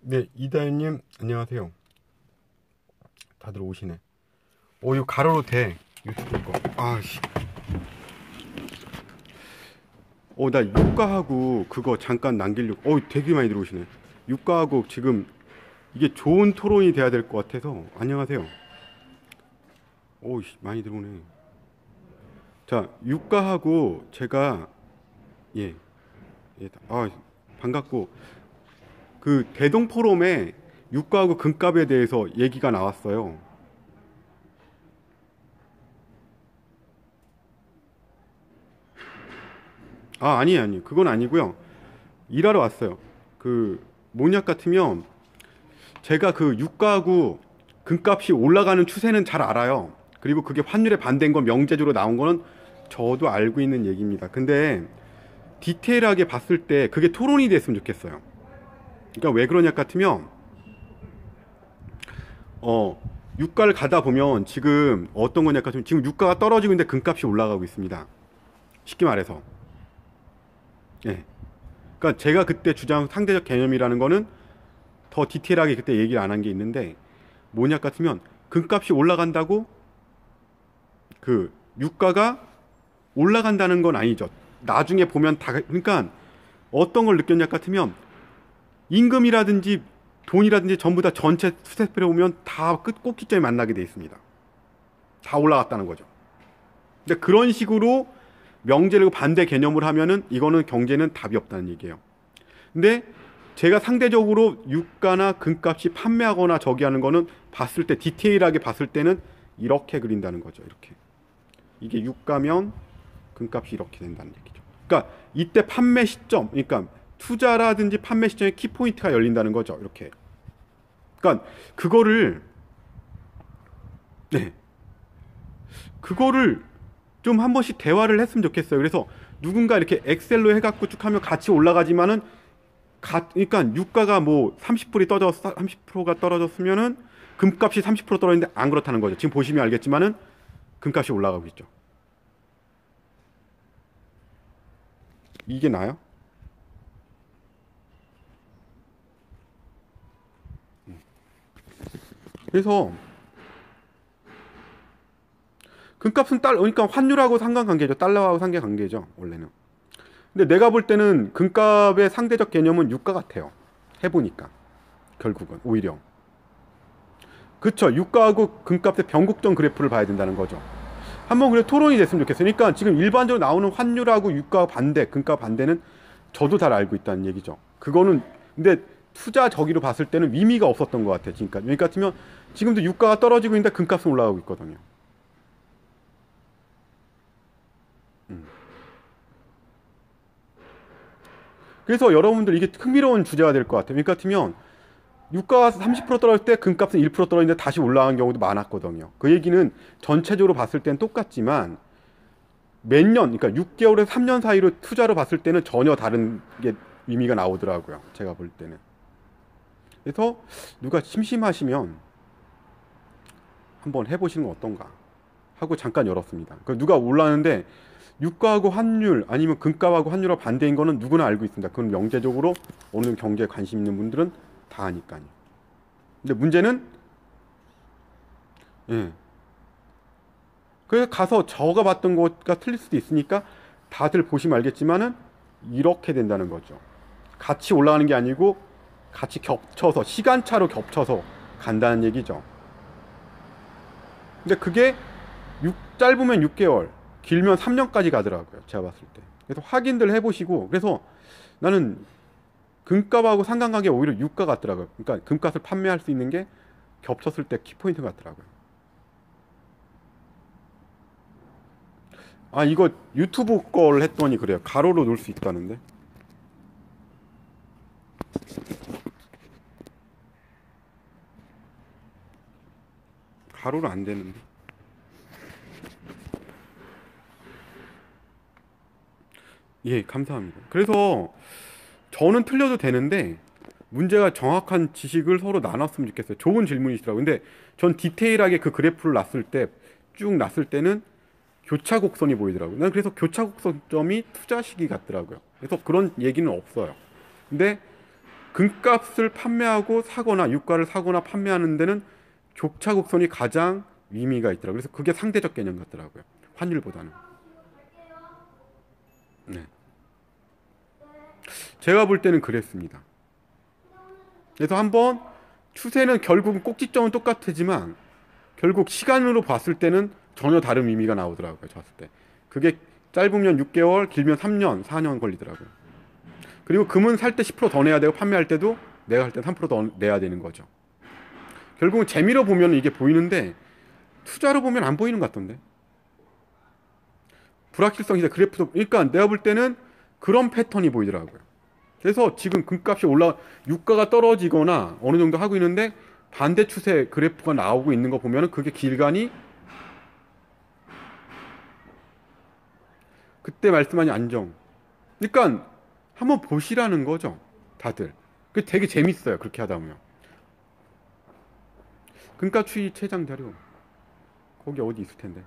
네, 이다현님 안녕하세요. 다들 오시네. 이거 가로로 돼. 유튜브 거. 아씨. 나 유가하고 그거 잠깐 남기려고. 되게 많이 들어오시네. 유가하고 지금 이게 좋은 토론이 돼야 될 것 같아서. 안녕하세요. 많이 들어오네. 자, 유가하고 제가 예, 예, 반갑고 그 대동 포럼에 유가하고 금값에 대해서 얘기가 나왔어요. 아니. 그건 아니고요. 일하러 왔어요. 그 뭐냐 같으면 제가 그 유가하고 금값이 올라가는 추세는 잘 알아요. 그리고 그게 환율에 반대인 건 명제적으로 나온 거는 저도 알고 있는 얘기입니다. 근데 디테일하게 봤을 때 그게 토론이 됐으면 좋겠어요. 그러니까 왜 그러냐 같으면 유가를 가다 보면 지금 어떤 거냐 같으면 지금 유가가 떨어지고 있는데 금값이 올라가고 있습니다. 쉽게 말해서. 예. 그러니까 제가 그때 주장 상대적 개념이라는 거는 더 디테일하게 그때 얘기를 안 한 게 있는데 뭐냐 같으면 금값이 올라간다고 그 유가가 올라간다는 건 아니죠. 나중에 보면 다 그러니까 어떤 걸 느꼈냐 같으면 임금이라든지 돈이라든지 전부 다 전체 수세표를 보면 다 끝 꼭지점에 만나게 돼 있습니다. 다 올라갔다는 거죠. 근데 그런 식으로 명제를 반대 개념을 하면은 이거는 경제는 답이 없다는 얘기예요. 근데 제가 상대적으로 유가나 금값이 판매하거나 저기 하는 거는 봤을 때 디테일하게 봤을 때는 이렇게 그린다는 거죠. 이렇게. 이게 유가면 금값이 이렇게 된다는 얘기죠. 그러니까 이때 판매 시점, 그러니까 투자라든지 판매 시점에 키포인트가 열린다는 거죠. 이렇게. 그러니까 그거를 네. 그거를 좀 한 번씩 대화를 했으면 좋겠어요. 그래서 누군가 이렇게 엑셀로 해갖고 쭉 하면 같이 올라가지만은 그러니까 유가가 뭐 30%이 떨어졌 30%가 떨어졌으면은 금값이 30% 떨어졌는데 안 그렇다는 거죠. 지금 보시면 알겠지만은 금값이 올라가고 있죠. 이게 나요? 그래서 금값은 그러니까 환율하고 상관관계죠. 달러하고 상관관계죠. 원래는. 근데 내가 볼 때는 금값의 상대적 개념은 유가 같아요. 해보니까 결국은 오히려 그쵸. 유가하고 금값의 변곡점 그래프를 봐야 된다는 거죠. 한번 그래 토론이 됐으면 좋겠어요. 그러니까 지금 일반적으로 나오는 환율하고 유가 반대, 금값 반대는 저도 잘 알고 있다는 얘기죠. 그거는 근데 투자 저기로 봤을 때는 의미가 없었던 것 같아요. 지금까지. 그러니까 같으면 지금도 유가가 떨어지고 있는데 금값은 올라가고 있거든요. 음. 그래서 여러분들 이게 흥미로운 주제가 될 것 같아요. 그러니까 같으면 유가가 30% 떨어질 때 금값은 1% 떨어지는데 다시 올라간 경우도 많았거든요. 그 얘기는 전체적으로 봤을 때는 똑같지만 몇 년, 그러니까 6개월에서 3년 사이로 투자로 봤을 때는 전혀 다른 게 의미가 나오더라고요. 제가 볼 때는. 그래서 누가 심심하시면 한번 해보시는 건 어떤가 하고 잠깐 열었습니다. 그 누가 올라는데 유가하고 환율 아니면 금값하고 환율하고 반대인 거는 누구나 알고 있습니다. 그건 명제적으로 어느 정도 경제에 관심 있는 분들은 다 아니까요. 근데 문제는 예. 그래서 가서 저가 봤던 것과 틀릴 수도 있으니까 다들 보시면 알겠지만은 이렇게 된다는 거죠. 같이 올라가는 게 아니고 같이 겹쳐서 시간차로 겹쳐서 간다는 얘기죠. 근데 그게 짧으면 6개월, 길면 3년까지 가더라고요. 제가 봤을 때. 그래서 확인들 해보시고 그래서 나는 금값하고 상관관계 오히려 유가 같더라고요. 그러니까 금값을 판매할 수 있는 게 겹쳤을 때 키포인트 같더라고요. 이거 유튜브 걸 했더니 그래요. 가로로 놓을 수 있다는데. 가로로 안 되는데. 예, 감사합니다. 그래서 저는 틀려도 되는데 문제가 정확한 지식을 서로 나눴으면 좋겠어요. 좋은 질문이시더라고요. 근데 전 디테일하게 그 그래프를 놨을 때, 쭉 놨을 때는 교차 곡선이 보이더라고요. 난 그래서 교차 곡선점이 투자 시기 같더라고요. 그래서 그런 얘기는 없어요. 근데 금값을 판매하고 사거나 유가를 사거나 판매하는 데는 교차 곡선이 가장 의미가 있더라고요. 그래서 그게 상대적 개념 같더라고요. 환율보다는. 네. 제가 볼 때는 그랬습니다. 그래서 한번 추세는 결국은 꼭지점은 똑같지만 결국 시간으로 봤을 때는 전혀 다른 의미가 나오더라고요. 저 봤을 때. 그게 짧으면 6개월, 길면 3년, 4년 걸리더라고요. 그리고 금은 살 때 10%더 내야 되고 판매할 때도 내가 할 때 3%더 내야 되는 거죠. 결국은 재미로 보면 이게 보이는데 투자로 보면 안 보이는 것 같던데. 불확실성이 그래프도 그러니까 내가 볼 때는 그런 패턴이 보이더라고요. 그래서 지금 금값이 유가가 떨어지거나 어느 정도 하고 있는데 반대 추세 그래프가 나오고 있는 거 보면은 그게 길간이 그때 말씀하신 안정. 그러니까 한번 보시라는 거죠, 다들. 그 되게 재밌어요, 그렇게 하다 보면. 금값 추이 최장 자료 거기 어디 있을 텐데.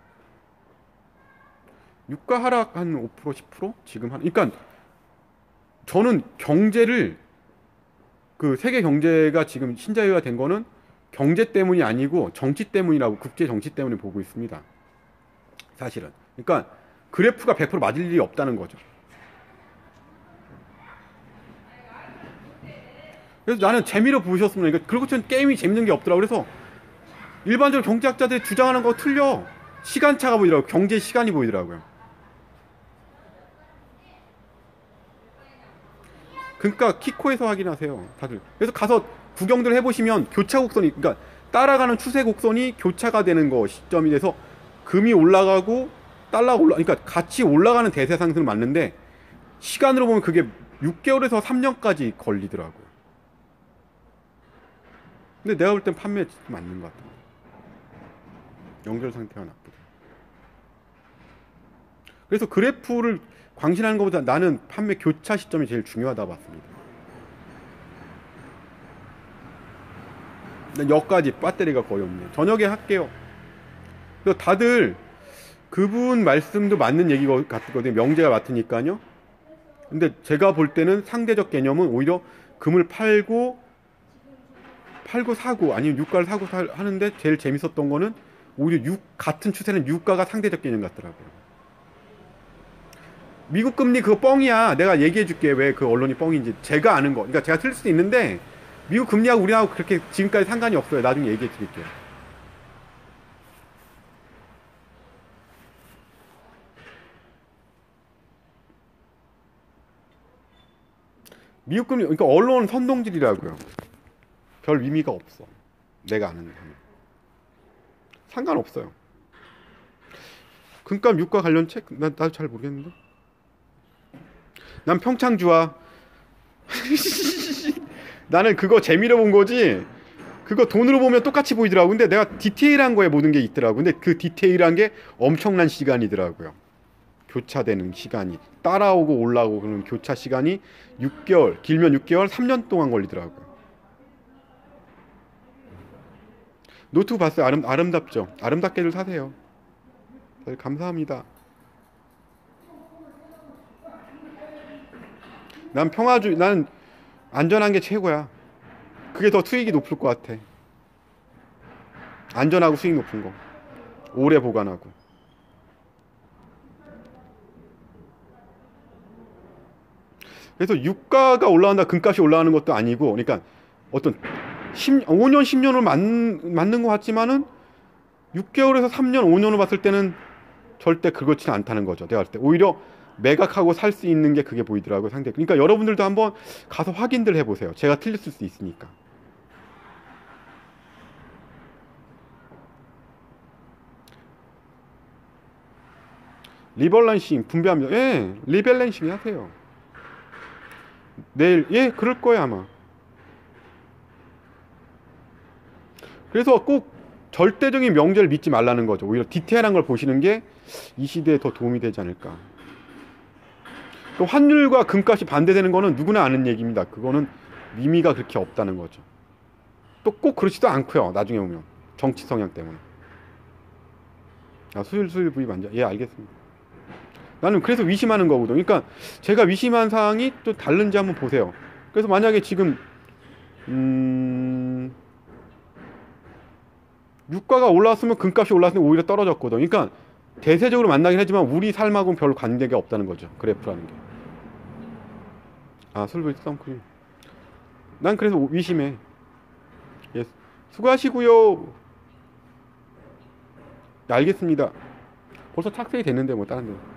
유가 하락 한 5%, 10%? 지금 그러니까 저는 경제를 그 세계 경제가 지금 신자유화 된 거는 경제 때문이 아니고 정치 때문이라고 국제 정치 때문에 보고 있습니다. 사실은. 그러니까 그래프가 100% 맞을 일이 없다는 거죠. 그래서 나는 재미로 보셨으면 그러니까 그렇고 게임이 재밌는 게 없더라고. 그래서 일반적으로 경제학자들이 주장하는 거 틀려. 시간차가 보이더라고요. 경제 시간이 보이더라고요. 그러니까 키코에서 확인하세요, 다들. 그래서 가서 구경들 해보시면 교차 곡선이, 그러니까 따라가는 추세 곡선이 교차가 되는 거 시점이 돼서 금이 올라가고 달러가 그러니까 같이 올라가는 대세 상승은 맞는데 시간으로 보면 그게 6개월에서 3년까지 걸리더라고요. 근데 내가 볼 땐 판매 맞는 것 같아요. 연결 상태가 나쁘다. 그래서 그래프를 광신하는 것보다 나는 판매 교차 시점이 제일 중요하다고 봤습니다. 여기까지 배터리가 거의 없네. 저녁에 할게요. 그래서 다들 그분 말씀도 맞는 얘기 같거든요. 명제가 맞으니까요. 근데 제가 볼 때는 상대적 개념은 오히려 금을 팔고 사고 아니면 유가를 사고 하는데 제일 재밌었던 거는 오히려 같은 추세는 유가가 상대적 개념 같더라고요. 미국 금리 그거 뻥이야. 내가 얘기해 줄게 왜 그 언론이 뻥인지. 제가 아는 거. 그러니까 제가 틀릴 수도 있는데 미국 금리하고 우리하고 그렇게 지금까지 상관이 없어요. 나중에 얘기해 드릴게요. 미국 금리 그러니까 언론 선동질이라고요. 별 의미가 없어. 내가 아는 거. 상관없어요. 금값 유가 관련 책 나도 잘 모르겠는데. 난 평창주와 나는 그거 재미로 본 거지. 그거 돈으로 보면 똑같이 보이더라고. 근데 내가 디테일한 거에 모든 게 있더라고. 근데 그 디테일한 게 엄청난 시간이더라고요. 교차되는 시간이 따라오고 올라오고 그런 교차 시간이 6개월, 길면 6개월, 3년 동안 걸리더라고요. 노트 봤어요. 아름답죠. 아름답게들 사세요. 감사합니다. 난 안전한 게 최고야. 그게 더 수익이 높을 것 같아. 안전하고 수익 높은 거. 오래 보관하고. 그래서 유가가 올라간다, 금값이 올라가는 것도 아니고, 그러니까 어떤 5년, 10년을 맞는 것 같지만은 6개월에서 3년, 5년을 봤을 때는 절대 그렇지는 않다는 거죠. 내가 볼 때. 오히려 매각하고 살 수 있는 게 그게 보이더라고요, 상대. 그러니까 여러분들도 한번 가서 확인들 해보세요. 제가 틀렸을 수 있으니까. 리밸런싱 분배합니다. 예, 리밸런싱 하세요. 내일 그럴 거예요 아마. 그래서 꼭 절대적인 명제를 믿지 말라는 거죠. 오히려 디테일한 걸 보시는 게 이 시대에 더 도움이 되지 않을까. 환율과 금값이 반대되는 거는 누구나 아는 얘기입니다. 그거는 의미가 그렇게 없다는 거죠. 또 꼭 그렇지도 않고요. 나중에 보면 정치 성향 때문에. 수출 부입 안전. 예, 알겠습니다. 나는 그래서 위심하는 거거든요. 그러니까 제가 위심한 사항이 또 다른지 한번 보세요. 그래서 만약에 지금 유가가 올랐으면 금값이 올랐으면 오히려 떨어졌거든. 그러니까 대세적으로 만나긴 하지만 우리 삶하고는 별로 관계가 없다는 거죠. 그래프라는 게. 아, 솔베이트 선크림. 난 그래서 위심해. 예, 수고하시고요. 네, 알겠습니다. 벌써 착색이 됐는데 뭐 다른 데.